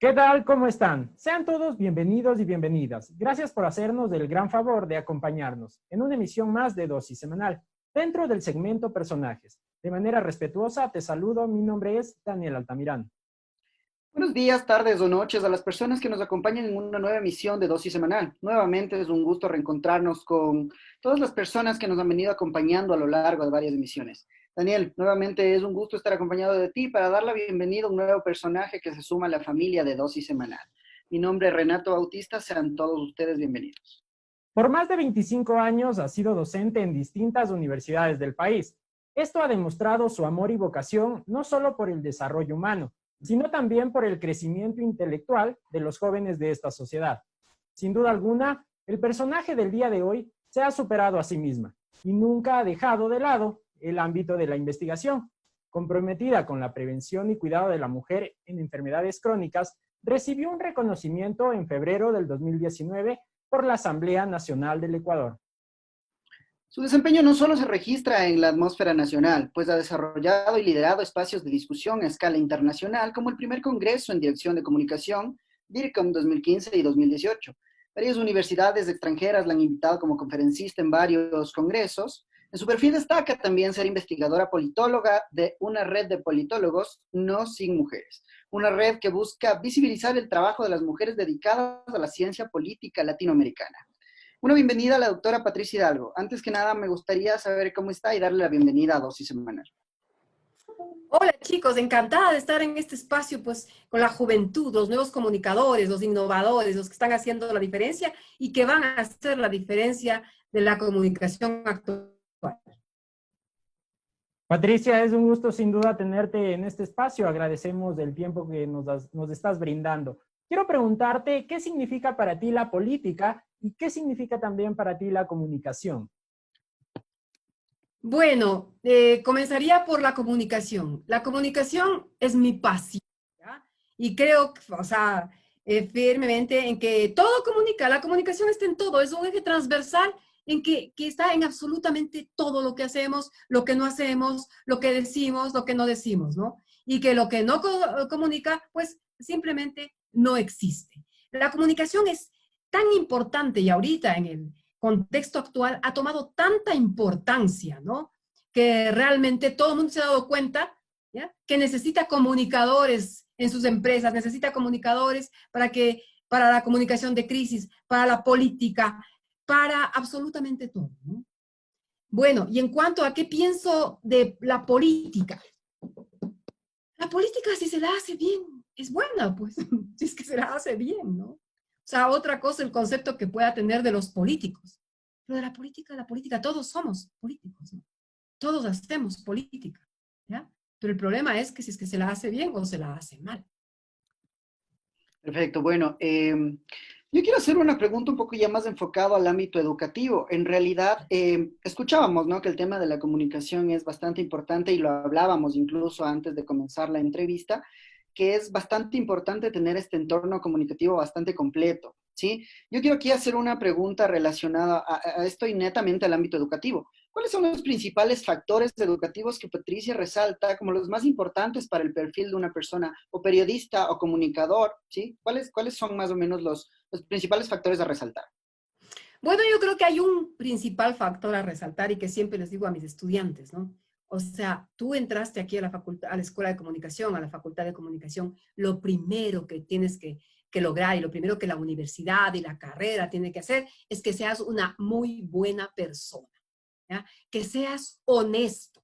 ¿Qué tal? ¿Cómo están? Sean todos bienvenidos y bienvenidas. Gracias por hacernos el gran favor de acompañarnos en una emisión más de Dosis Semanal, dentro del segmento Personajes. De manera respetuosa, te saludo. Mi nombre es Daniel Altamirano. Buenos días, tardes o noches a las personas que nos acompañan en una nueva emisión de Dosis Semanal. Nuevamente es un gusto reencontrarnos con todas las personas que nos han venido acompañando a lo largo de varias emisiones. Daniel, nuevamente es un gusto estar acompañado de ti para dar la bienvenida a un nuevo personaje que se suma a la familia de Dosis Semanal. Mi nombre es Renato Bautista, sean todos ustedes bienvenidos. Por más de 25 años ha sido docente en distintas universidades del país. Esto ha demostrado su amor y vocación no solo por el desarrollo humano, sino también por el crecimiento intelectual de los jóvenes de esta sociedad. Sin duda alguna, el personaje del día de hoy se ha superado a sí misma y nunca ha dejado de lado el ámbito de la investigación. Comprometida con la prevención y cuidado de la mujer en enfermedades crónicas, recibió un reconocimiento en febrero del 2019 por la Asamblea Nacional del Ecuador. Su desempeño no solo se registra en la atmósfera nacional, pues ha desarrollado y liderado espacios de discusión a escala internacional, como el primer Congreso en Dirección de Comunicación, DIRCOM 2015 y 2018. Varias universidades extranjeras la han invitado como conferencista en varios congresos. En su perfil destaca también ser investigadora politóloga de una red de politólogos no sin mujeres, una red que busca visibilizar el trabajo de las mujeres dedicadas a la ciencia política latinoamericana. Una bienvenida a la doctora Patricia Hidalgo. Antes que nada, me gustaría saber cómo está y darle la bienvenida a Dosis Semanal. Hola chicos, encantada de estar en este espacio pues con la juventud, los nuevos comunicadores, los innovadores, los que están haciendo la diferencia y que van a hacer la diferencia de la comunicación actual. Patricia, es un gusto sin duda tenerte en este espacio. Agradecemos el tiempo que nos estás brindando. Quiero preguntarte, ¿qué significa para ti la política y qué significa también para ti la comunicación? Bueno, comenzaría por la comunicación. La comunicación es mi pasión, ¿ya? Y creo, o sea, firmemente en que todo comunica, la comunicación está en todo, es un eje transversal en que está en absolutamente todo lo que hacemos, lo que no hacemos, lo que decimos, lo que no decimos, ¿no? Y que lo que no comunica, pues simplemente no existe. La comunicación es tan importante y ahorita en el contexto actual ha tomado tanta importancia, ¿no? Que realmente todo el mundo se ha dado cuenta, ¿ya? Que necesita comunicadores en sus empresas, necesita comunicadores para la comunicación de crisis, para la política, para absolutamente todo, ¿no? Bueno, y en cuanto a qué pienso de la política si se la hace bien, es buena, pues, si es que se la hace bien, ¿no? O sea, otra cosa, el concepto que pueda tener de los políticos. Pero de la política, todos somos políticos, ¿no? Todos hacemos política, ¿ya? Pero el problema es que si es que se la hace bien o se la hace mal. Perfecto, bueno, yo quiero hacer una pregunta un poco ya más enfocado al ámbito educativo. En realidad, escuchábamos, ¿no?, que el tema de la comunicación es bastante importante y lo hablábamos incluso antes de comenzar la entrevista, que es bastante importante tener este entorno comunicativo bastante completo, ¿sí? Yo quiero aquí hacer una pregunta relacionada a esto y netamente al ámbito educativo. ¿Cuáles son los principales factores educativos que Patricia resalta como los más importantes para el perfil de una persona o periodista o comunicador, ¿sí? ¿Cuáles son más o menos los principales factores a resaltar? Bueno, yo creo que hay un principal factor a resaltar y que siempre les digo a mis estudiantes, ¿no? O sea, tú entraste aquí a la facultad, a la Escuela de Comunicación, a la Facultad de Comunicación, lo primero que tienes que lograr y lo primero que la universidad y la carrera tiene que hacer es que seas una muy buena persona, ¿ya? Que seas honesto,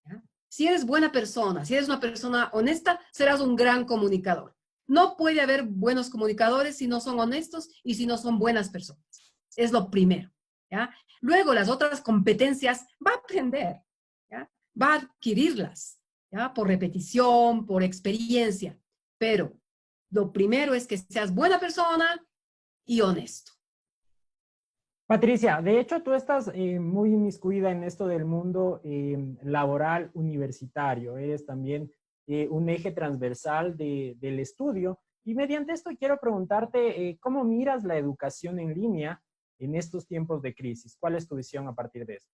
¿ya? Si eres buena persona, si eres una persona honesta, serás un gran comunicador. No puede haber buenos comunicadores si no son honestos y si no son buenas personas. Es lo primero, ¿ya? Luego, las otras competencias va a aprender, ¿ya? Va a adquirirlas, ¿ya? Por repetición, por experiencia. Pero lo primero es que seas buena persona y honesto. Patricia, de hecho tú estás muy inmiscuida en esto del mundo laboral universitario. Eres también un eje transversal del estudio. Y mediante esto quiero preguntarte, ¿cómo miras la educación en línea en estos tiempos de crisis? ¿Cuál es tu visión a partir de esto?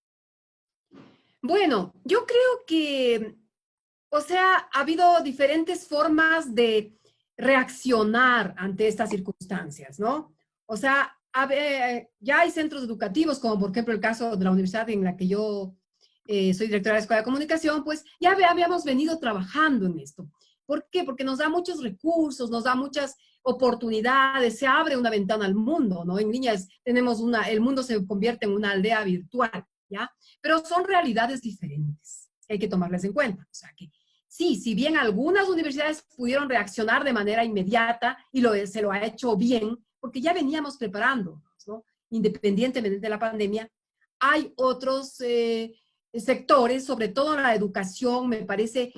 Bueno, yo creo que, o sea, ha habido diferentes formas de reaccionar ante estas circunstancias, ¿no? O sea, ya hay centros educativos, como por ejemplo el caso de la universidad en la que yo soy directora de la Escuela de Comunicación, pues ya habíamos venido trabajando en esto. ¿Por qué? Porque nos da muchos recursos, nos da muchas oportunidades, se abre una ventana al mundo, ¿no? En línea el mundo se convierte en una aldea virtual, ¿ya? Pero son realidades diferentes, hay que tomarlas en cuenta. O sea que sí, si bien algunas universidades pudieron reaccionar de manera inmediata y se lo ha hecho bien, porque ya veníamos preparándonos, ¿no? Independientemente de la pandemia, hay otros sectores, sobre todo la educación, me parece,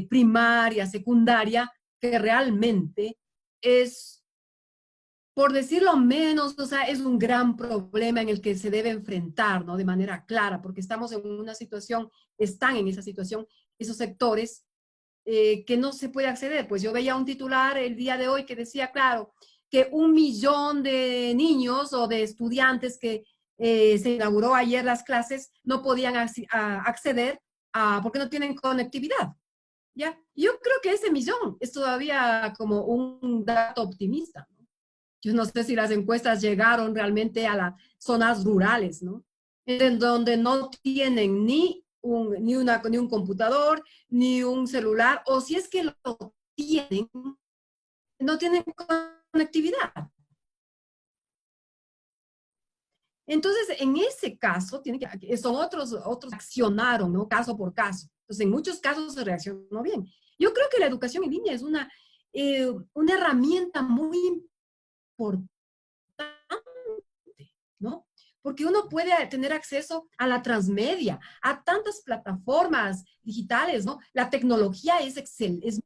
primaria, secundaria, que realmente es, por decirlo menos, o sea, es un gran problema en el que se debe enfrentar, ¿no? De manera clara, porque estamos en una situación, están en esa situación, esos sectores que no se puede acceder. Pues yo veía un titular el día de hoy que decía, claro, que 1 millón de niños o de estudiantes que se inauguró ayer las clases no podían acceder porque no tienen conectividad. ¿Ya? Yo creo que ese millón es todavía como un dato optimista, ¿no? Yo no sé si las encuestas llegaron realmente a las zonas rurales, ¿no? En donde no tienen ni un computador, ni un celular, o si es que lo tienen, no tienen conectividad. Entonces, en ese caso, son otros accionaron, ¿no? Caso por caso. Entonces, en muchos casos se reaccionó bien. Yo creo que la educación en línea es una herramienta muy importante, ¿no? Porque uno puede tener acceso a la transmedia, a tantas plataformas digitales, ¿no? La tecnología es excelente, es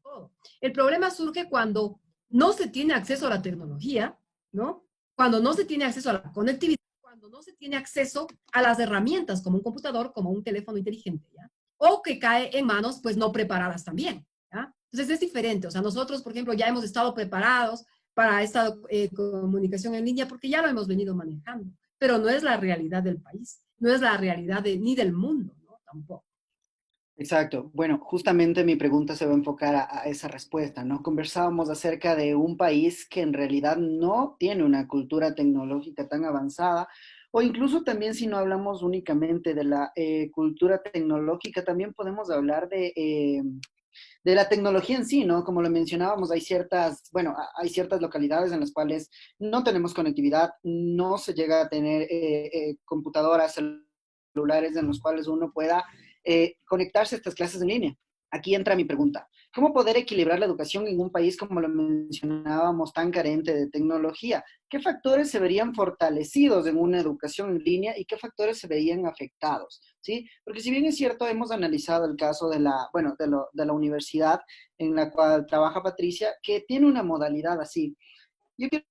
todo. El problema surge cuando no se tiene acceso a la tecnología, ¿no? Cuando no se tiene acceso a la conectividad, cuando no se tiene acceso a las herramientas como un computador, como un teléfono inteligente, ¿ya? O que cae en manos, pues, no preparadas también, ¿ya? Entonces, es diferente. O sea, nosotros, por ejemplo, ya hemos estado preparados para esta comunicación en línea porque ya lo hemos venido manejando, pero no es la realidad del país, no es la realidad ni del mundo, ¿no? Tampoco. Exacto. Bueno, justamente mi pregunta se va a enfocar a esa respuesta, ¿no? Conversábamos acerca de un país que en realidad no tiene una cultura tecnológica tan avanzada, o incluso también si no hablamos únicamente de la cultura tecnológica, también podemos hablar de la tecnología en sí, ¿no? Como lo mencionábamos, hay hay ciertas localidades en las cuales no tenemos conectividad, no se llega a tener computadoras, celulares en los cuales uno pueda conectarse a estas clases en línea. Aquí entra mi pregunta. ¿Cómo poder equilibrar la educación en un país, como lo mencionábamos, tan carente de tecnología? ¿Qué factores se verían fortalecidos en una educación en línea y qué factores se verían afectados? ¿Sí? Porque si bien es cierto, hemos analizado el caso de la universidad en la cual trabaja Patricia, que tiene una modalidad así. Yo quiero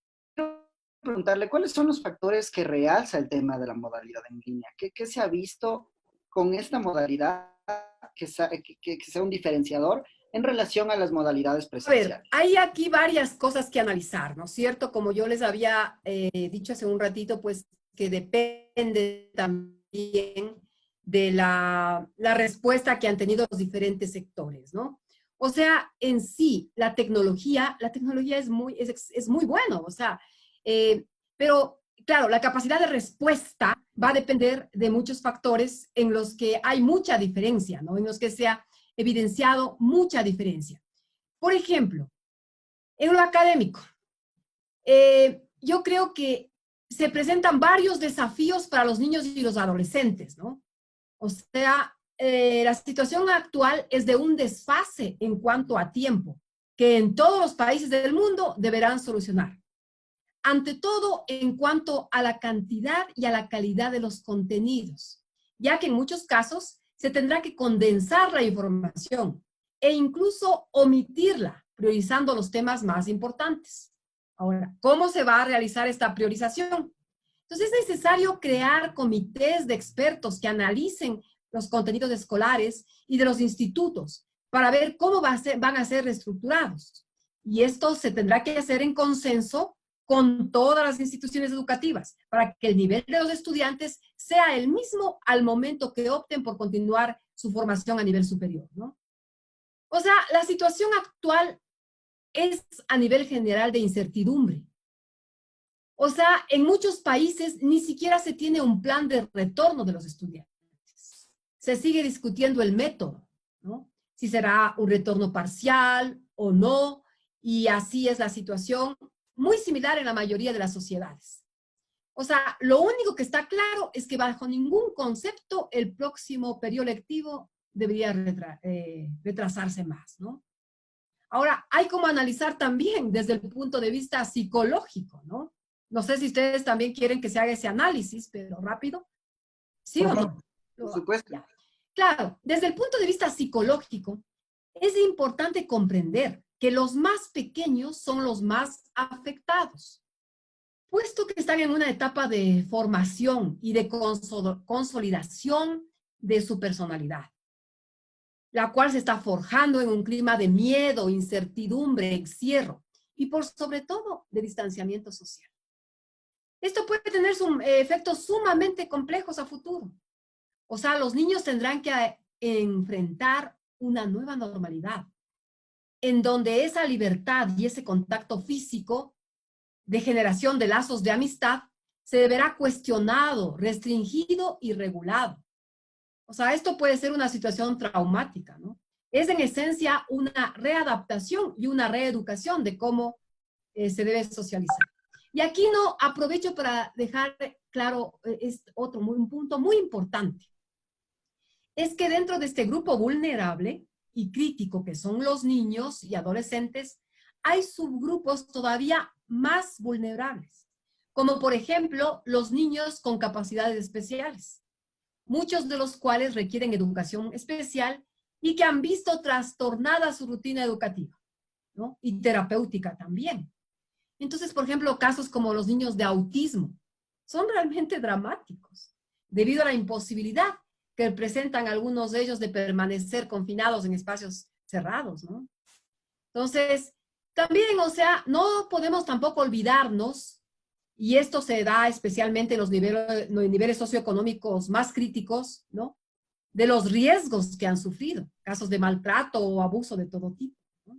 preguntarle, ¿cuáles son los factores que realza el tema de la modalidad en línea? ¿Qué se ha visto con esta modalidad que sea un diferenciador en relación a las modalidades A presenciales? ver, hay aquí varias cosas que analizar, ¿no es cierto? Como yo les había dicho hace un ratito, pues que depende también de la respuesta que han tenido los diferentes sectores, ¿no? O sea, en sí, la tecnología es muy bueno, o sea, pero claro, la capacidad de respuesta va a depender de muchos factores en los que hay mucha diferencia, ¿no? En los que se ha evidenciado mucha diferencia. Por ejemplo, en lo académico, yo creo que se presentan varios desafíos para los niños y los adolescentes, ¿no? O sea, la situación actual es de un desfase en cuanto a tiempo, que en todos los países del mundo deberán solucionar. Ante todo, en cuanto a la cantidad y a la calidad de los contenidos, ya que en muchos casos se tendrá que condensar la información e incluso omitirla, priorizando los temas más importantes. Ahora, ¿cómo se va a realizar esta priorización? Entonces, es necesario crear comités de expertos que analicen los contenidos escolares y de los institutos para ver cómo van a ser reestructurados. Y esto se tendrá que hacer en consenso con todas las instituciones educativas para que el nivel de los estudiantes sea el mismo al momento que opten por continuar su formación a nivel superior, ¿no? O sea, la situación actual es a nivel general de incertidumbre. O sea, en muchos países ni siquiera se tiene un plan de retorno de los estudiantes. Se sigue discutiendo el método, ¿no? Si será un retorno parcial o no, y así es la situación, muy similar en la mayoría de las sociedades. O sea, lo único que está claro es que bajo ningún concepto el próximo periodo lectivo debería retrasarse más, ¿no? Ahora, hay como analizar también desde el punto de vista psicológico, ¿no? No sé si ustedes también quieren que se haga ese análisis, pero rápido. ¿Sí o no? Por supuesto. Ya. Claro, desde el punto de vista psicológico, es importante comprender que los más pequeños son los más afectados, puesto que están en una etapa de formación y de consolidación de su personalidad, la cual se está forjando en un clima de miedo, incertidumbre, encierro y por sobre todo de distanciamiento social. Esto puede tener efectos sumamente complejos a futuro. O sea, los niños tendrán que enfrentar una nueva normalidad, en donde esa libertad y ese contacto físico de generación de lazos de amistad se verá cuestionado, restringido y regulado. O sea, esto puede ser una situación traumática, ¿no? Es en esencia una readaptación y una reeducación de cómo se debe socializar. Y aquí no aprovecho para dejar claro un punto muy importante. Es que dentro de este grupo vulnerable y crítico que son los niños y adolescentes, hay subgrupos todavía más vulnerables, como por ejemplo los niños con capacidades especiales, muchos de los cuales requieren educación especial y que han visto trastornada su rutina educativa, ¿no? Y terapéutica también. Entonces, por ejemplo, casos como los niños de autismo son realmente dramáticos, debido a la imposibilidad que presentan algunos de ellos de permanecer confinados en espacios cerrados, ¿no? Entonces, también, o sea, no podemos tampoco olvidarnos, y esto se da especialmente en los niveles socioeconómicos más críticos, ¿no? De los riesgos que han sufrido, casos de maltrato o abuso de todo tipo, ¿no?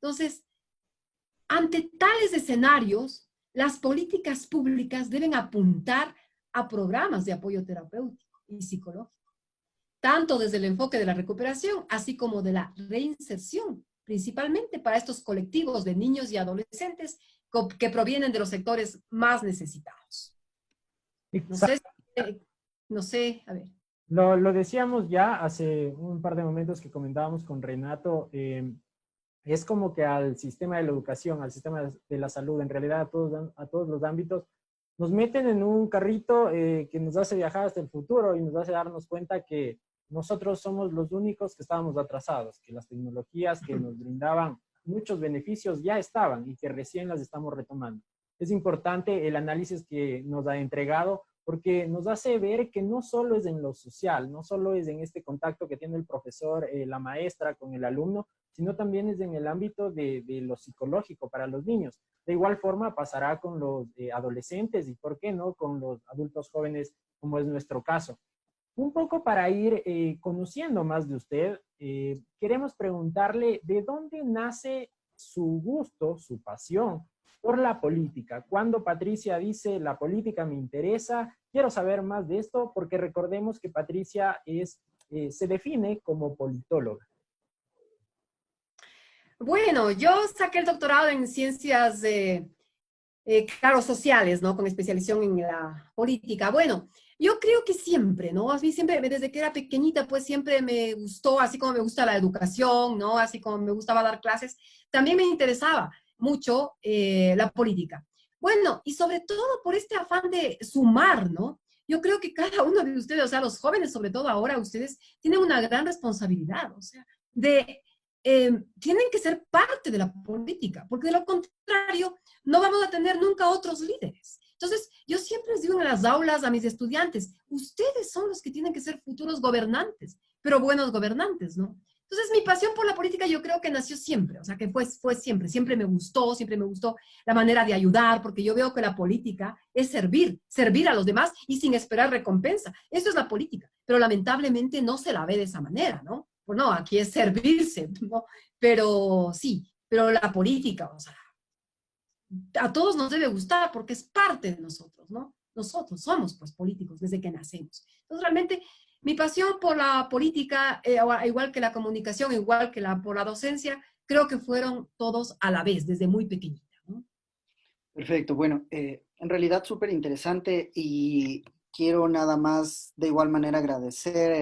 Entonces, ante tales escenarios, las políticas públicas deben apuntar a programas de apoyo terapéutico y psicológico, tanto desde el enfoque de la recuperación, así como de la reinserción, principalmente para estos colectivos de niños y adolescentes que provienen de los sectores más necesitados. No sé, a ver. Lo decíamos ya hace un par de momentos que comentábamos con Renato, es como que al sistema de la educación, al sistema de la salud, en realidad a todos los ámbitos, nos meten en un carrito que nos hace viajar hasta el futuro y nos hace darnos cuenta que nosotros somos los únicos que estábamos atrasados, que las tecnologías que nos brindaban muchos beneficios ya estaban y que recién las estamos retomando. Es importante el análisis que nos ha entregado porque nos hace ver que no solo es en lo social, no solo es en este contacto que tiene el profesor, la maestra con el alumno, sino también es en el ámbito de lo psicológico para los niños. De igual forma pasará con los adolescentes y, ¿por qué no?, con los adultos jóvenes, como es nuestro caso. Un poco para ir conociendo más de usted, queremos preguntarle de dónde nace su gusto, su pasión por la política. Cuando Patricia dice, la política me interesa, quiero saber más de esto, porque recordemos que Patricia se define como politóloga. Bueno, yo saqué el doctorado en ciencias, claro, sociales, ¿no? Con especialización en la política. Bueno, yo creo que siempre, ¿no? A mí siempre, desde que era pequeñita, pues siempre me gustó, así como me gusta la educación, ¿no? Así como me gustaba dar clases, también me interesaba mucho la política. Bueno, y sobre todo por este afán de sumar, ¿no? Yo creo que cada uno de ustedes, o sea, los jóvenes, sobre todo ahora, ustedes tienen una gran responsabilidad, o sea, tienen que ser parte de la política, porque de lo contrario no vamos a tener nunca otros líderes. Entonces, yo siempre les digo en las aulas a mis estudiantes, ustedes son los que tienen que ser futuros gobernantes, pero buenos gobernantes, ¿no? Entonces, mi pasión por la política yo creo que nació siempre, o sea, que fue siempre me gustó la manera de ayudar, porque yo veo que la política es servir a los demás y sin esperar recompensa. Eso es la política, pero lamentablemente no se la ve de esa manera, ¿no? Pues no, aquí es servirse, ¿no? Pero sí, pero la política, o sea, a todos nos debe gustar porque es parte de nosotros, ¿no? Nosotros somos, pues, políticos desde que nacemos. Entonces, realmente, mi pasión por la política, igual que la comunicación, igual que por la docencia, creo que fueron todos a la vez, desde muy pequeñita, ¿no? Perfecto, bueno, en realidad súper interesante y quiero nada más de igual manera agradecer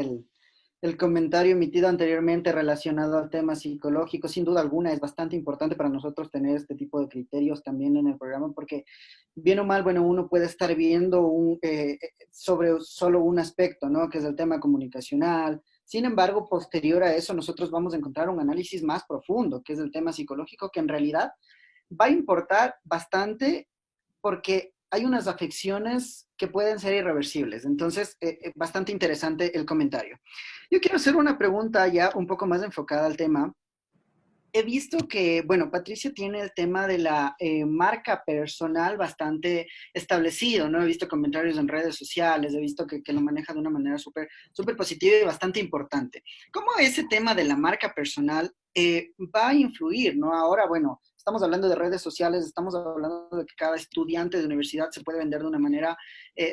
el comentario emitido anteriormente relacionado al tema psicológico. Sin duda alguna es bastante importante para nosotros tener este tipo de criterios también en el programa porque bien o mal, bueno, uno puede estar viendo sobre solo un aspecto, ¿no? Que es el tema comunicacional. Sin embargo, posterior a eso, nosotros vamos a encontrar un análisis más profundo, que es el tema psicológico, que en realidad va a importar bastante porque hay unas afecciones que pueden ser irreversibles. Entonces, bastante interesante el comentario. Yo quiero hacer una pregunta ya un poco más enfocada al tema. He visto que, bueno, Patricia tiene el tema de la marca personal bastante establecido, ¿no? He visto comentarios en redes sociales, he visto que lo maneja de una manera súper súper positiva y bastante importante. ¿Cómo ese tema de la marca personal va a influir, ¿no? Ahora, bueno, estamos hablando de redes sociales, estamos hablando de que cada estudiante de universidad se puede vender de una manera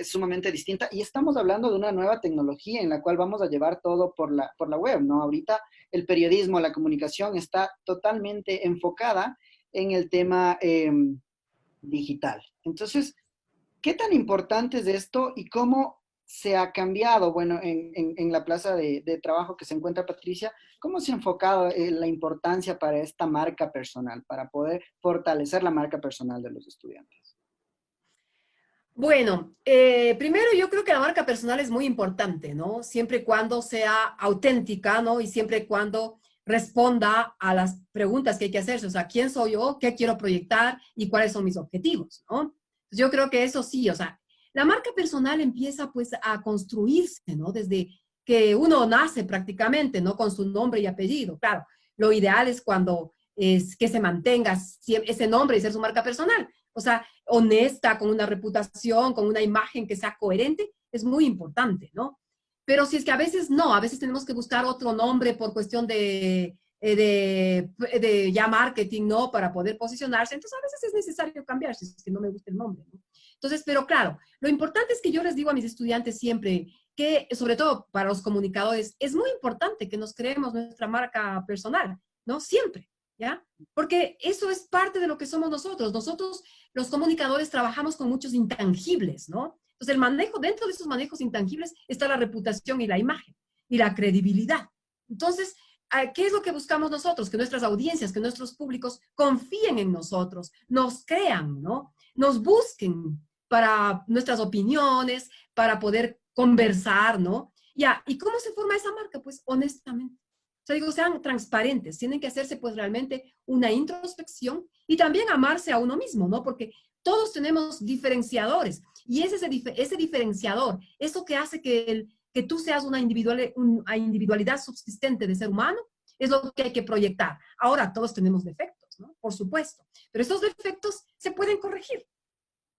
sumamente distinta y estamos hablando de una nueva tecnología en la cual vamos a llevar todo por la web, ¿no? Ahorita el periodismo, la comunicación está totalmente enfocada en el tema digital. Entonces, ¿qué tan importante es esto y cómo se ha cambiado, bueno, en la plaza de trabajo que se encuentra Patricia, cómo se ha enfocado la importancia para esta marca personal, para poder fortalecer la marca personal de los estudiantes? Bueno, primero yo creo que la marca personal es muy importante, ¿no? Siempre y cuando sea auténtica, ¿no? Y siempre y cuando responda a las preguntas que hay que hacerse, o sea, ¿quién soy yo? ¿Qué quiero proyectar? ¿Y cuáles son mis objetivos? ¿No? Yo creo que eso sí, o sea, la marca personal empieza pues a construirse, ¿no? Desde que uno nace prácticamente, ¿no? Con su nombre y apellido. Claro, lo ideal es cuando es que se mantenga ese nombre y ser su marca personal. O sea, honesta, con una reputación, con una imagen que sea coherente, es muy importante, ¿no? Pero si es que a veces no, a veces tenemos que buscar otro nombre por cuestión de ya marketing, ¿no? Para poder posicionarse. Entonces, a veces es necesario cambiar si es que no me gusta el nombre, ¿no? Entonces, pero claro, lo importante es que yo les digo a mis estudiantes siempre que, sobre todo para los comunicadores, es muy importante que nos creemos nuestra marca personal, ¿no? Siempre, ¿ya? Porque eso es parte de lo que somos nosotros. Nosotros, los comunicadores, trabajamos con muchos intangibles, ¿no? Entonces, el manejo, dentro de esos manejos intangibles está la reputación y la imagen y la credibilidad. Entonces, ¿qué es lo que buscamos nosotros? Que nuestras audiencias, que nuestros públicos confíen en nosotros, nos crean, ¿no? Nos busquen para nuestras opiniones, para poder conversar, ¿no? Ya, ¿y cómo se forma esa marca? Pues honestamente. O sea, digo, sean transparentes, tienen que hacerse pues realmente una introspección y también amarse a uno mismo, ¿no? Porque todos tenemos diferenciadores y ese diferenciador, eso que hace que tú seas una individualidad subsistente de ser humano, es lo que hay que proyectar. Ahora, todos tenemos defectos, ¿no? Por supuesto, pero estos defectos se pueden corregir,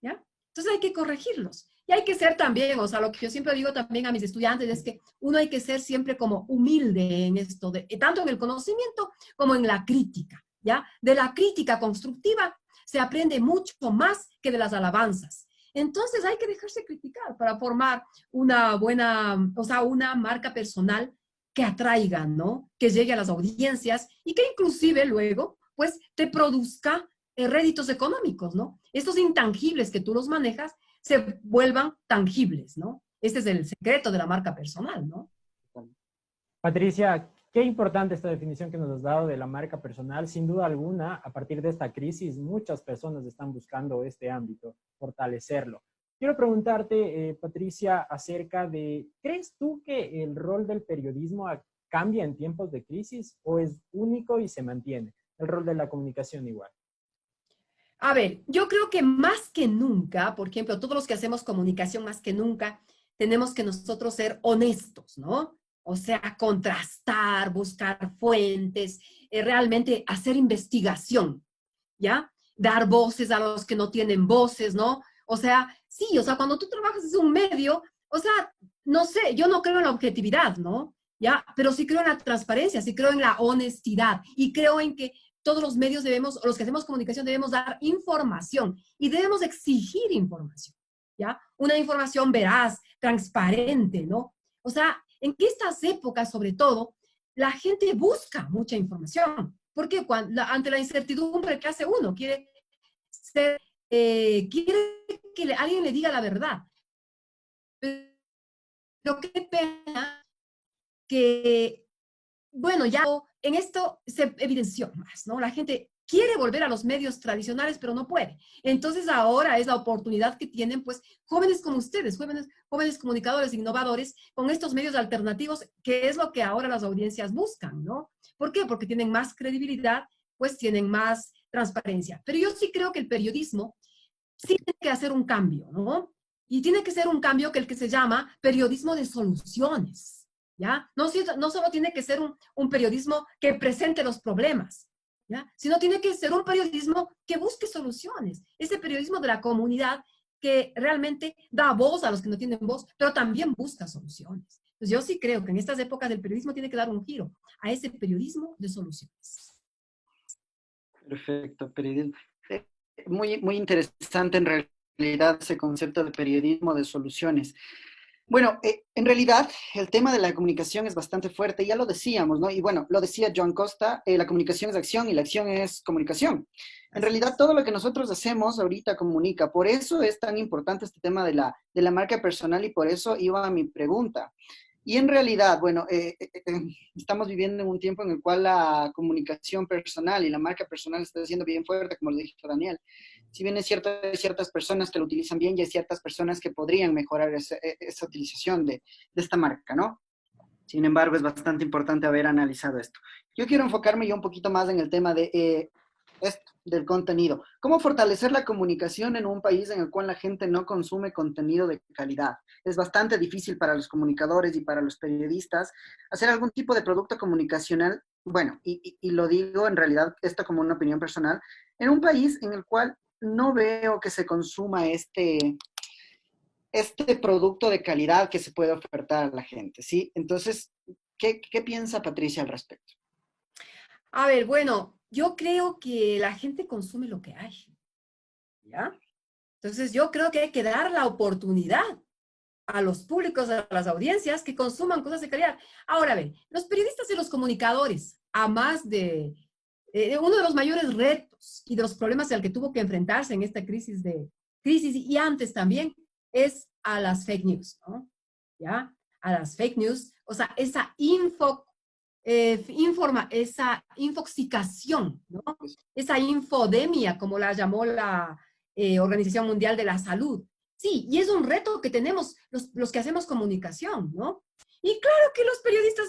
¿ya? Entonces hay que corregirlos. Y hay que ser también, o sea, lo que yo siempre digo también a mis estudiantes es que uno hay que ser siempre como humilde en esto, tanto en el conocimiento como en la crítica, ¿ya? De la crítica constructiva se aprende mucho más que de las alabanzas. Entonces hay que dejarse criticar para formar una buena, o sea, una marca personal que atraiga, ¿no? Que llegue a las audiencias y que inclusive luego, pues, te produzca réditos económicos, ¿no? Estos intangibles que tú los manejas se vuelvan tangibles, ¿no? Este es el secreto de la marca personal, ¿no? Patricia, qué importante esta definición que nos has dado de la marca personal. Sin duda alguna, a partir de esta crisis, muchas personas están buscando este ámbito, fortalecerlo. Quiero preguntarte, Patricia, acerca de, ¿crees tú que el rol del periodismo cambia en tiempos de crisis o es único y se mantiene? El rol de la comunicación igual. A ver, yo creo que más que nunca, por ejemplo, todos los que hacemos comunicación más que nunca, tenemos que nosotros ser honestos, ¿no? O sea, contrastar, buscar fuentes, realmente hacer investigación, ¿ya? Dar voces a los que no tienen voces, ¿no? O sea, sí, o sea, cuando tú trabajas en un medio, o sea, no sé, yo no creo en la objetividad, ¿no? ¿Ya? Pero sí creo en la transparencia, sí creo en la honestidad y creo en que todos los medios debemos, o los que hacemos comunicación debemos dar información y debemos exigir información, ¿ya? Una información veraz, transparente, ¿no? O sea, en estas épocas, sobre todo, la gente busca mucha información. Porque ante la incertidumbre, ¿qué hace uno? Quiere que alguien le diga la verdad. Pero qué pena que, bueno, ya en esto se evidenció más, ¿no? La gente quiere volver a los medios tradicionales, pero no puede. Entonces ahora es la oportunidad que tienen, pues, jóvenes como ustedes, jóvenes comunicadores, innovadores, con estos medios alternativos, que es lo que ahora las audiencias buscan, ¿no? ¿Por qué? Porque tienen más credibilidad, pues tienen más transparencia. Pero yo sí creo que el periodismo sí tiene que hacer un cambio, ¿no? Y tiene que ser un cambio que el que se llama periodismo de soluciones, ¿ya? No solo tiene que ser un periodismo que presente los problemas, ¿ya? Sino tiene que ser un periodismo que busque soluciones. Ese periodismo de la comunidad que realmente da voz a los que no tienen voz, pero también busca soluciones. Entonces yo sí creo que en estas épocas el periodismo tiene que dar un giro a ese periodismo de soluciones. Perfecto, periodismo. Muy, muy interesante en realidad ese concepto de periodismo de soluciones. Bueno, en realidad el tema de la comunicación es bastante fuerte, ya lo decíamos, ¿no? Y bueno, lo decía Joan Costa, la comunicación es acción y la acción es comunicación. En realidad todo lo que nosotros hacemos ahorita comunica, por eso es tan importante este tema de la marca personal y por eso iba a mi pregunta. Y en realidad, bueno, estamos viviendo en un tiempo en el cual la comunicación personal y la marca personal está siendo bien fuerte, como lo dijo Daniel. Si bien es cierto, hay ciertas personas que lo utilizan bien y hay ciertas personas que podrían mejorar esa utilización de esta marca, ¿no? Sin embargo, es bastante importante haber analizado esto. Yo quiero enfocarme yo un poquito más en el tema de esto, del contenido. ¿Cómo fortalecer la comunicación en un país en el cual la gente no consume contenido de calidad? Es bastante difícil para los comunicadores y para los periodistas hacer algún tipo de producto comunicacional. Bueno, y lo digo en realidad, esto como una opinión personal, en un país en el cual no veo que se consuma este producto de calidad que se puede ofertar a la gente, ¿sí? Entonces, ¿qué piensa Patricia al respecto? A ver, bueno, yo creo que la gente consume lo que hay, ¿ya? Entonces, yo creo que hay que dar la oportunidad a los públicos, a las audiencias que consuman cosas de calidad. Ahora, ven, los periodistas y los comunicadores, a más de uno de los mayores retos y de los problemas al que tuvo que enfrentarse en esta crisis y antes también, es a las fake news, ¿no? ¿Ya? A las fake news, o sea, esa esa infoxicación, ¿no? Esa infodemia, como la llamó la Organización Mundial de la Salud. Sí, y es un reto que tenemos los que hacemos comunicación, ¿no? Y claro que los periodistas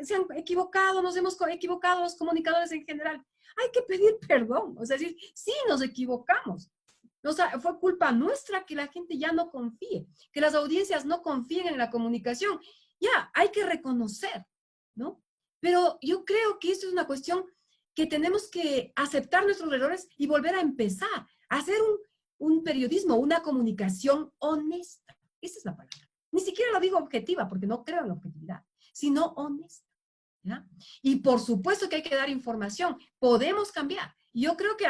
se han equivocado, nos hemos equivocado, los comunicadores en general. Hay que pedir perdón, o sea, decir, sí, nos equivocamos. O sea, fue culpa nuestra que la gente ya no confíe, que las audiencias no confíen en la comunicación. Ya, hay que reconocer, ¿no? Pero yo creo que esto es una cuestión que tenemos que aceptar nuestros errores y volver a empezar, a hacer un periodismo, una comunicación honesta. Esa es la palabra. Ni siquiera lo digo objetiva, porque no creo en la objetividad, sino honesta, ¿ya? Y por supuesto que hay que dar información. Podemos cambiar. Yo creo que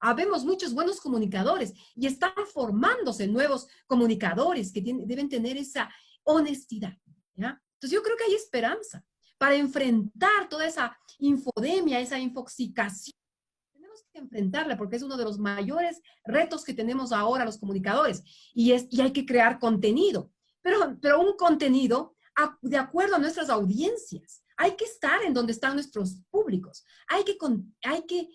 habemos muchos buenos comunicadores y están formándose nuevos comunicadores que deben tener esa honestidad, ¿ya? Entonces yo creo que hay esperanza para enfrentar toda esa infodemia, esa infoxicación. Tenemos que enfrentarla porque es uno de los mayores retos que tenemos ahora los comunicadores y hay que crear contenido, pero un contenido de acuerdo a nuestras audiencias. Hay que estar en donde están nuestros públicos. Hay que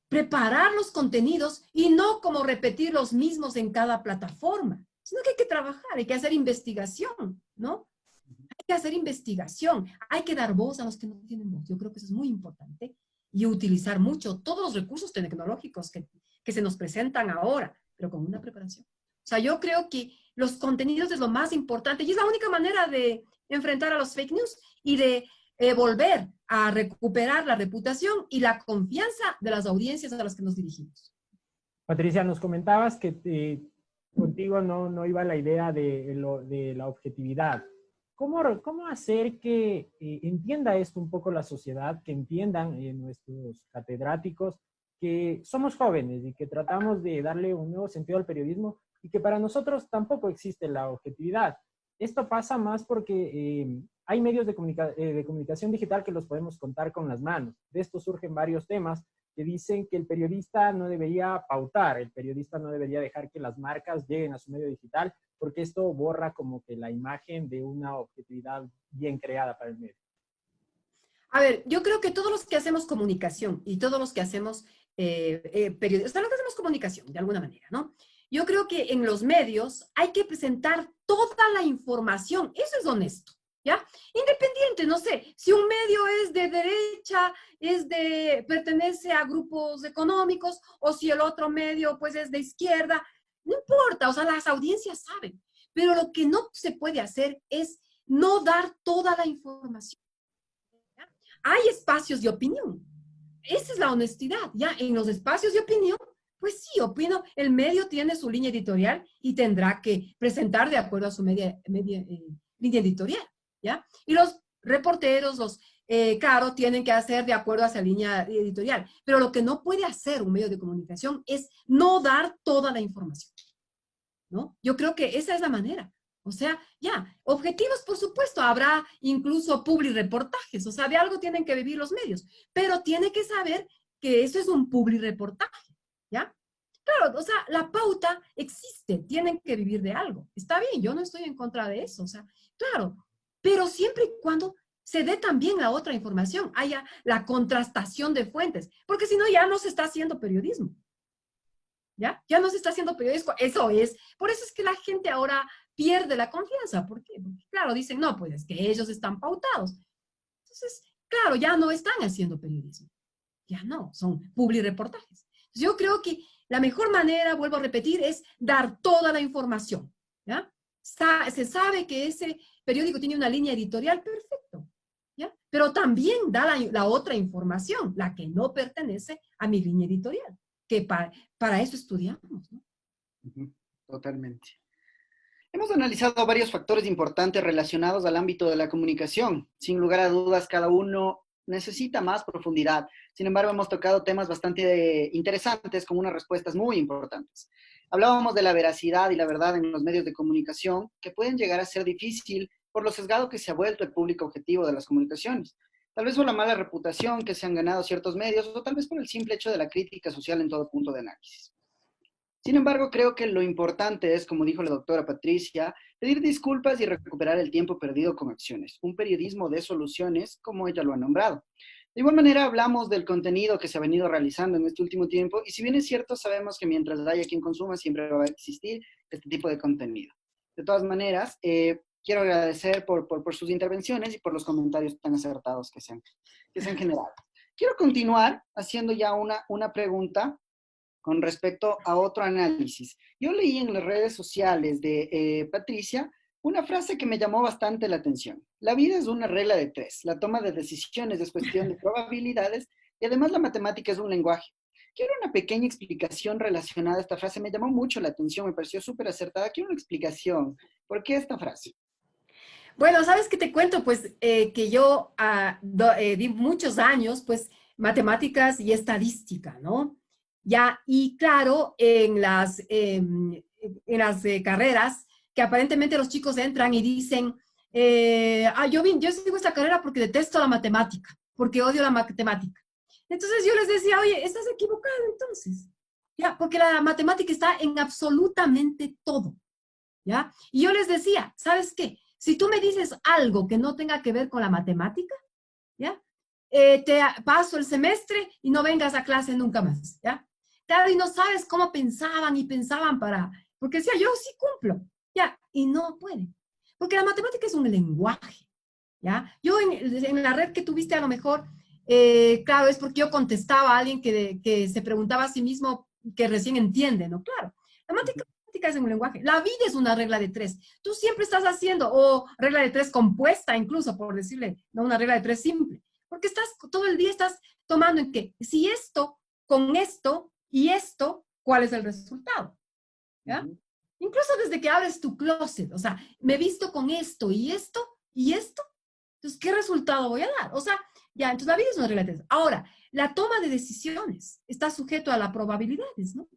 preparar los contenidos y no como repetir los mismos en cada plataforma, sino que hay que trabajar, hay que hacer investigación, ¿no? Hay que hacer investigación, hay que dar voz a los que no tienen voz. Yo creo que eso es muy importante y utilizar mucho todos los recursos tecnológicos que se nos presentan ahora, pero con una preparación. O sea, yo creo que los contenidos es lo más importante y es la única manera de enfrentar a los fake news y de volver a recuperar la reputación y la confianza de las audiencias a las que nos dirigimos. Patricia, nos comentabas que contigo no iba la idea de la objetividad. ¿Cómo hacer que entienda esto un poco la sociedad, que entiendan nuestros catedráticos que somos jóvenes y que tratamos de darle un nuevo sentido al periodismo y que para nosotros tampoco existe la objetividad? Esto pasa más porque hay medios de comunicación digital que los podemos contar con las manos. De esto surgen varios temas que dicen que el periodista no debería pautar, el periodista no debería dejar que las marcas lleguen a su medio digital, porque esto borra como que la imagen de una objetividad bien creada para el medio. A ver, yo creo que todos los que hacemos comunicación y todos los que hacemos periodismo, o sea, los que hacemos comunicación de alguna manera, ¿no? Yo creo que en los medios hay que presentar toda la información. Eso es honesto, ¿ya? Independiente, no sé, si un medio es de derecha, pertenece a grupos económicos, o si el otro medio, pues, es de izquierda, no importa, o sea, las audiencias saben. Pero lo que no se puede hacer es no dar toda la información. ¿Ya? Hay espacios de opinión. Esa es la honestidad, ¿ya? En los espacios de opinión, pues sí, opino, el medio tiene su línea editorial y tendrá que presentar de acuerdo a su línea editorial, ¿ya? Y los reporteros, claro, tienen que hacer de acuerdo a esa línea editorial. Pero lo que no puede hacer un medio de comunicación es no dar toda la información, ¿no? Yo creo que esa es la manera. O sea, ya, objetivos, por supuesto, habrá incluso publireportajes, o sea, de algo tienen que vivir los medios, pero tiene que saber que eso es un publireportaje, ¿ya? Claro, o sea, la pauta existe, tienen que vivir de algo. Está bien, yo no estoy en contra de eso, o sea, claro, pero siempre y cuando se dé también la otra información, haya la contrastación de fuentes, porque si no ya no se está haciendo periodismo. ¿Ya? Ya no se está haciendo periodismo, eso es. Por eso es que la gente ahora pierde la confianza. ¿Por qué? Porque, claro, dicen, no, pues es que ellos están pautados. Entonces, claro, ya no están haciendo periodismo. Ya no, son publireportajes. Yo creo que la mejor manera, vuelvo a repetir, es dar toda la información. ¿Ya? Se sabe que ese periódico tiene una línea editorial, perfecto. ¿Ya? Pero también da la otra información, la que no pertenece a mi línea editorial. Que para eso estudiamos, ¿no? Totalmente. Hemos analizado varios factores importantes relacionados al ámbito de la comunicación. Sin lugar a dudas, cada uno necesita más profundidad. Sin embargo, hemos tocado temas bastante interesantes con unas respuestas muy importantes. Hablábamos de la veracidad y la verdad en los medios de comunicación, que pueden llegar a ser difícil por lo sesgado que se ha vuelto el público objetivo de las comunicaciones. Tal vez por la mala reputación que se han ganado ciertos medios o tal vez por el simple hecho de la crítica social en todo punto de análisis. Sin embargo, creo que lo importante es, como dijo la doctora Patricia, pedir disculpas y recuperar el tiempo perdido con acciones. Un periodismo de soluciones, como ella lo ha nombrado. De igual manera, hablamos del contenido que se ha venido realizando en este último tiempo y si bien es cierto, sabemos que mientras haya quien consuma, siempre va a existir este tipo de contenido. De todas maneras, quiero agradecer por sus intervenciones y por los comentarios tan acertados que se han generado. Quiero continuar haciendo ya una pregunta con respecto a otro análisis. Yo leí en las redes sociales de Patricia una frase que me llamó bastante la atención. La vida es una regla de tres. La toma de decisiones es cuestión de probabilidades y además la matemática es un lenguaje. Quiero una pequeña explicación relacionada a esta frase. Me llamó mucho la atención, me pareció súper acertada. Quiero una explicación. ¿Por qué esta frase? Bueno, ¿sabes qué te cuento? Pues que yo di muchos años, pues, matemáticas y estadística, ¿no? Ya, y claro, en las carreras, que aparentemente los chicos entran y dicen, yo sigo esta carrera porque detesto la matemática, porque odio la matemática. Entonces yo les decía, oye, estás equivocado entonces, ¿ya? Porque la matemática está en absolutamente todo, ¿ya? Y yo les decía, ¿sabes qué? Si tú me dices algo que no tenga que ver con la matemática, ¿ya? Te paso el semestre y no vengas a clase nunca más, ¿ya? Claro, y no sabes cómo pensaban y pensaban porque decía, yo sí cumplo, ¿ya? Y no pueden. Porque la matemática es un lenguaje, ¿ya? Yo en la red que tuviste a lo mejor, claro, es porque yo contestaba a alguien que se preguntaba a sí mismo que recién entiende, ¿no? Claro, la matemática es un lenguaje. La vida es una regla de tres. Tú siempre estás haciendo, o regla de tres compuesta incluso, por decirle, no una regla de tres simple. Porque todo el día estás tomando en que si esto, con esto y esto, ¿cuál es el resultado? ¿Ya? Incluso desde que abres tu closet, o sea, me visto con esto y esto, ¿Y esto? Entonces, ¿qué resultado voy a dar? O sea, ya, entonces la vida es una regla de tres. Ahora, la toma de decisiones está sujeto a las probabilidades, ¿no?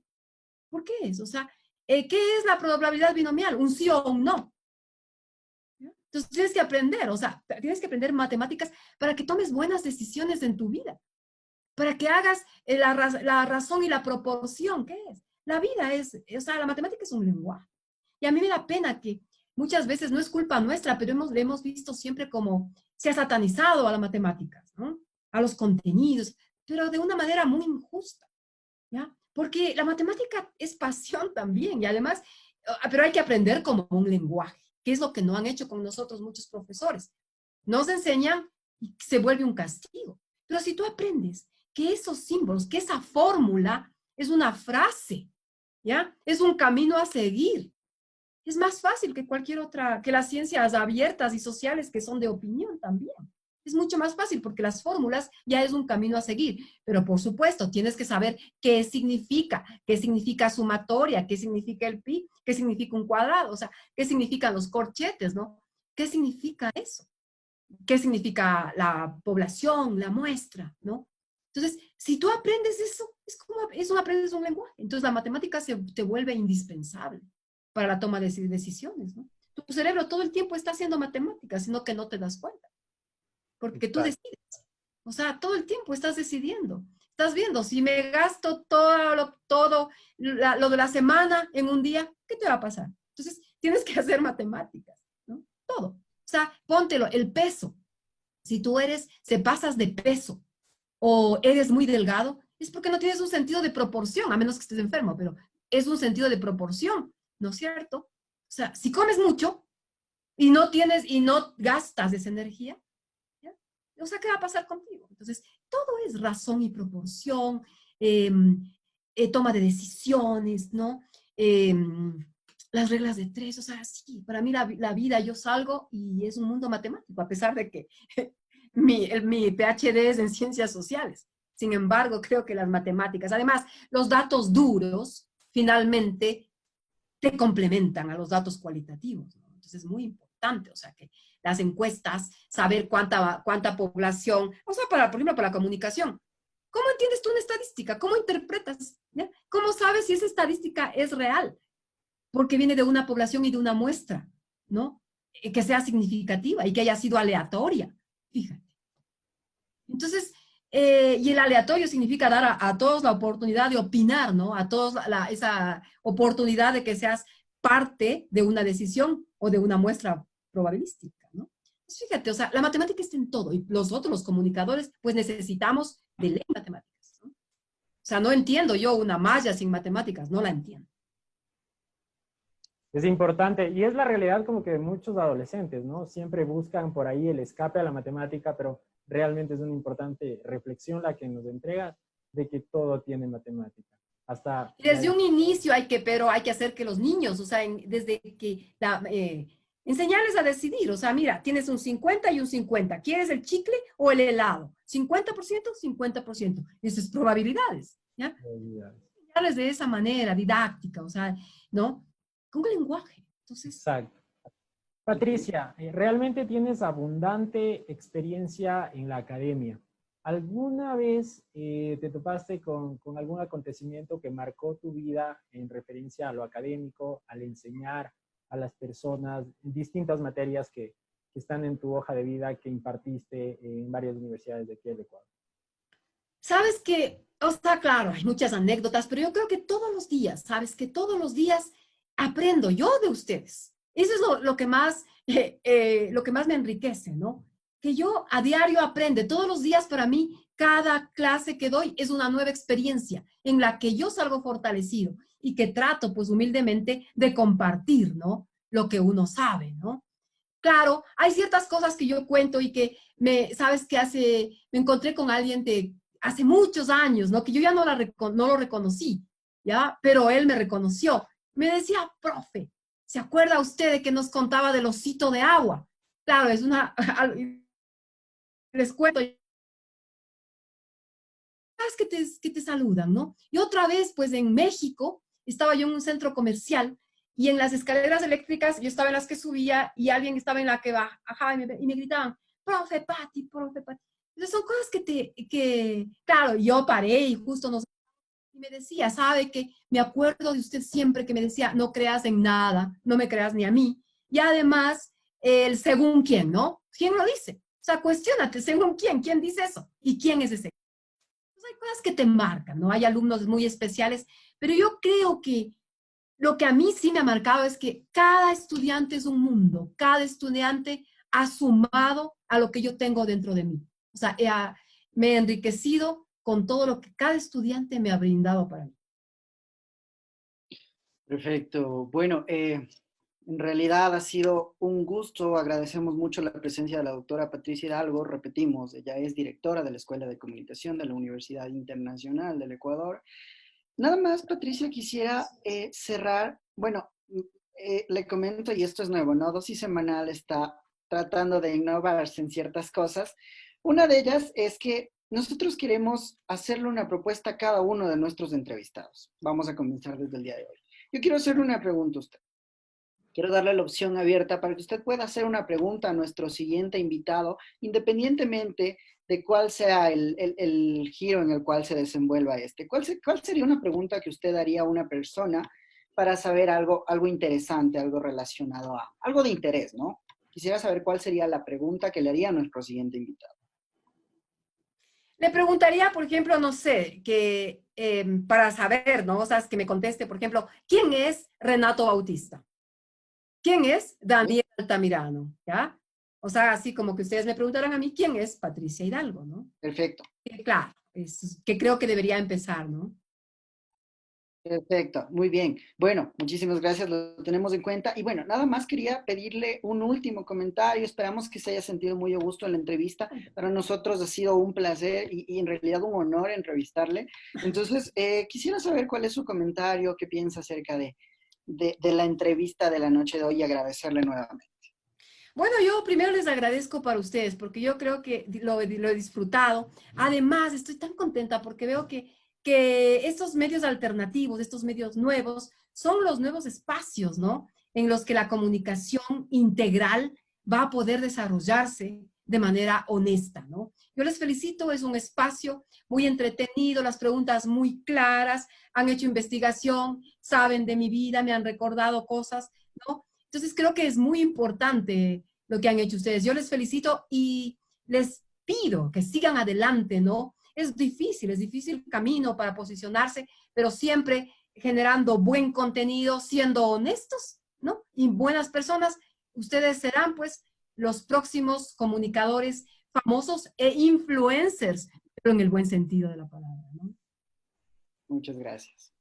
¿Por qué es? O sea, ¿qué es la probabilidad binomial? Un sí o un no. ¿Ya? Entonces tienes que aprender, o sea, tienes que aprender matemáticas para que tomes buenas decisiones en tu vida, para que hagas la razón y la proporción. ¿Qué es? La vida es, o sea, la matemática es un lenguaje. Y a mí me da pena que muchas veces no es culpa nuestra, pero le hemos visto siempre como se ha satanizado a las matemáticas, ¿no? A los contenidos, pero de una manera muy injusta, ¿ya? Porque la matemática es pasión también y además, pero hay que aprender como un lenguaje, que es lo que no han hecho con nosotros muchos profesores. Nos enseñan y se vuelve un castigo. Pero si tú aprendes que esos símbolos, que esa fórmula es una frase, ¿ya? Es un camino a seguir. Es más fácil que cualquier otra, que las ciencias abiertas y sociales que son de opinión también. Es mucho más fácil porque las fórmulas ya es un camino a seguir. Pero por supuesto, tienes que saber qué significa sumatoria, qué significa el pi, qué significa un cuadrado, o sea, qué significan los corchetes, ¿no? ¿Qué significa eso? ¿Qué significa la población, la muestra, ¿no? Entonces, si tú aprendes eso, aprendes un lenguaje. Entonces, la matemática te vuelve indispensable para la toma de decisiones, ¿no? Tu cerebro todo el tiempo está haciendo matemáticas, sino que no te das cuenta, porque tú Exacto. decides. O sea, todo el tiempo estás decidiendo. Estás viendo, si me gasto lo de la semana en un día, ¿qué te va a pasar? Entonces, tienes que hacer matemáticas, ¿no? Todo. O sea, póntelo, el peso. Si tú se pasas de peso o eres muy delgado, es porque no tienes un sentido de proporción, a menos que estés enfermo, pero es un sentido de proporción, ¿no es cierto? O sea, si comes mucho y no gastas esa energía, ¿ya? O sea, ¿qué va a pasar contigo? Entonces, todo es razón y proporción, eh, toma de decisiones, ¿no? Las reglas de tres, o sea, sí, para mí la vida, yo salgo y es un mundo matemático, a pesar de que mi PhD es en ciencias sociales. Sin embargo, creo que las matemáticas, además, los datos duros, finalmente, te complementan a los datos cualitativos, ¿no? Entonces, es muy importante, o sea, que las encuestas, saber cuánta población, o sea, por ejemplo, para la comunicación. ¿Cómo entiendes tú una estadística? ¿Cómo interpretas? ¿Ya? ¿Cómo sabes si esa estadística es real? Porque viene de una población y de una muestra, ¿no? Que sea significativa y que haya sido aleatoria. Fíjate. Entonces, y el aleatorio significa dar a todos la oportunidad de opinar, ¿no? A todos esa oportunidad de que seas parte de una decisión o de una muestra probabilística, ¿no? Pues fíjate, o sea, la matemática está en todo y nosotros, los comunicadores, pues necesitamos de ley matemáticas, ¿no? O sea, no entiendo yo una malla sin matemáticas, no la entiendo. Es importante y es la realidad como que de muchos adolescentes, ¿no? Siempre buscan por ahí el escape a la matemática, pero realmente es una importante reflexión la que nos entrega de que todo tiene matemática. Hasta Desde un inicio pero hay que hacer que los niños, o sea, desde que enseñarles a decidir, o sea, mira, tienes un 50 y un 50, ¿quieres el chicle o el helado? 50%, 50%. Eso es probabilidades, ¿ya? Enseñarles de esa manera, didáctica, o sea, ¿no? Con un lenguaje. Entonces, exacto. Patricia, realmente tienes abundante experiencia en la academia. ¿Alguna vez te topaste con algún acontecimiento que marcó tu vida en referencia a lo académico, al enseñar a las personas distintas materias que están en tu hoja de vida que impartiste en varias universidades de aquí del Ecuador? sabes que, o sea, claro, hay muchas anécdotas, pero yo creo que todos los días, sabes que todos los días aprendo yo de ustedes. Eso es lo que más me enriquece, ¿no? Que yo a diario aprendo, todos los días para mí, cada clase que doy es una nueva experiencia en la que yo salgo fortalecido y que trato, pues humildemente, de compartir, ¿no? Lo que uno sabe, ¿no? Claro, hay ciertas cosas que yo cuento y que sabes que me encontré con alguien de hace muchos años, ¿no? Que yo ya no lo reconocí, ¿ya? Pero él me reconoció. Me decía, profe, ¿se acuerda usted de que nos contaba del osito de agua? Claro, les cuento, que te saludan, ¿no? Y otra vez, pues en México, estaba yo en un centro comercial y en las escaleras eléctricas yo estaba en las que subía y alguien estaba en la que bajaba y me gritaban, profe Pati, profe Pati. Entonces son cosas claro, yo paré y justo nos... Y me decía, ¿sabe qué? Me acuerdo de usted siempre que me decía, no creas en nada, no me creas ni a mí. Y además, el según quién, ¿no? ¿Quién lo dice? O sea, cuestiónate, según quién dice eso y quién es ese. Entonces, hay cosas que te marcan, ¿no? Hay alumnos muy especiales, pero yo creo que lo que a mí sí me ha marcado es que cada estudiante es un mundo, cada estudiante ha sumado a lo que yo tengo dentro de mí. O sea, me he enriquecido con todo lo que cada estudiante me ha brindado para mí. Perfecto. Bueno, en realidad ha sido un gusto. Agradecemos mucho la presencia de la doctora Patricia Hidalgo. Repetimos, ella es directora de la Escuela de Comunicación de la Universidad Internacional del Ecuador. Nada más, Patricia, quisiera cerrar. Bueno, le comento, y esto es nuevo, ¿no? Dosis Semanal está tratando de innovarse en ciertas cosas. Una de ellas es que nosotros queremos hacerle una propuesta a cada uno de nuestros entrevistados. Vamos a comenzar desde el día de hoy. Yo quiero hacerle una pregunta a usted. Quiero darle la opción abierta para que usted pueda hacer una pregunta a nuestro siguiente invitado, independientemente de cuál sea el giro en el cual se desenvuelva este. ¿Cuál sería una pregunta que usted haría a una persona para saber algo interesante, algo relacionado a, algo de interés, ¿no? Quisiera saber cuál sería la pregunta que le haría a nuestro siguiente invitado. Le preguntaría, por ejemplo, no sé, que para saber, ¿no? O sea, que me conteste, por ejemplo, ¿quién es Renato Bautista? ¿Quién es Daniel Altamirano? ¿Ya? O sea, así como que ustedes me preguntaran a mí, ¿quién es Patricia Hidalgo? ¿No? Perfecto. Claro, es que creo que debería empezar, ¿no? Perfecto, muy bien. Bueno, muchísimas gracias, lo tenemos en cuenta. Y bueno, nada más quería pedirle un último comentario. Esperamos que se haya sentido muy a gusto en la entrevista. Para nosotros ha sido un placer y en realidad un honor entrevistarle. Entonces, quisiera saber cuál es su comentario, qué piensa acerca de la entrevista de la noche de hoy y agradecerle nuevamente. Bueno, yo primero les agradezco para ustedes porque yo creo que lo he disfrutado. Además, estoy tan contenta porque veo que estos medios alternativos, estos medios nuevos, son los nuevos espacios, ¿no? En los que la comunicación integral va a poder desarrollarse de manera honesta, ¿no? Yo les felicito, es un espacio muy entretenido, las preguntas muy claras, han hecho investigación, saben de mi vida, me han recordado cosas, ¿no? Entonces creo que es muy importante lo que han hecho ustedes. Yo les felicito y les pido que sigan adelante, ¿no? Es difícil camino para posicionarse, pero siempre generando buen contenido, siendo honestos, ¿no? Y buenas personas, ustedes serán pues los próximos comunicadores famosos e influencers, pero en el buen sentido de la palabra, ¿no? Muchas gracias.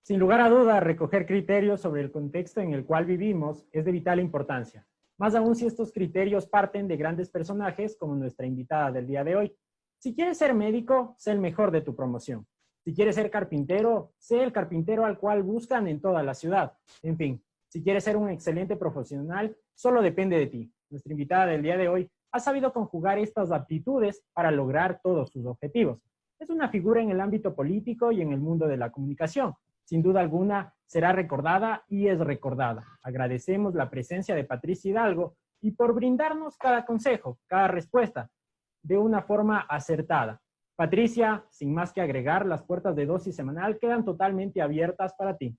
Sin lugar a duda, recoger criterios sobre el contexto en el cual vivimos es de vital importancia, más aún si estos criterios parten de grandes personajes como nuestra invitada del día de hoy. Si quieres ser médico, sé el mejor de tu promoción. Si quieres ser carpintero, sé el carpintero al cual buscan en toda la ciudad. En fin, si quieres ser un excelente profesional, solo depende de ti. Nuestra invitada del día de hoy ha sabido conjugar estas aptitudes para lograr todos sus objetivos. Es una figura en el ámbito político y en el mundo de la comunicación. Sin duda alguna, será recordada y es recordada. Agradecemos la presencia de Patricia Hidalgo y por brindarnos cada consejo, cada respuesta, de una forma acertada. Patricia, sin más que agregar, las puertas de Dosis Semanal quedan totalmente abiertas para ti.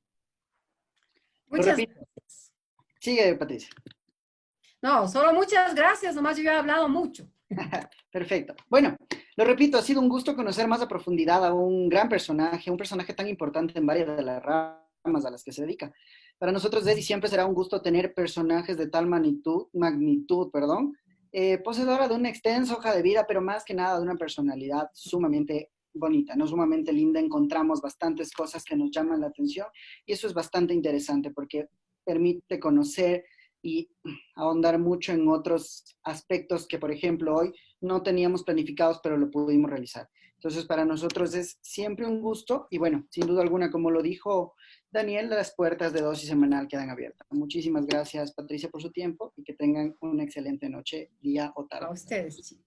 Muchas gracias. Sigue, Patricia. No, solo muchas gracias, nomás yo he hablado mucho. Perfecto. Bueno, lo repito, ha sido un gusto conocer más a profundidad a un gran personaje, un personaje tan importante en varias de las ramas a las que se dedica. Para nosotros, Dedi, siempre será un gusto tener personajes de tal magnitud, poseedora de una extensa hoja de vida, pero más que nada de una personalidad sumamente bonita, no sumamente linda. Encontramos bastantes cosas que nos llaman la atención y eso es bastante interesante porque permite conocer y ahondar mucho en otros aspectos que, por ejemplo, hoy no teníamos planificados, pero lo pudimos realizar. Entonces, para nosotros es siempre un gusto y bueno, sin duda alguna, como lo dijo Daniel, las puertas de Dosis Semanal quedan abiertas. Muchísimas gracias, Patricia, por su tiempo y que tengan una excelente noche, día o tarde. A ustedes, chicos.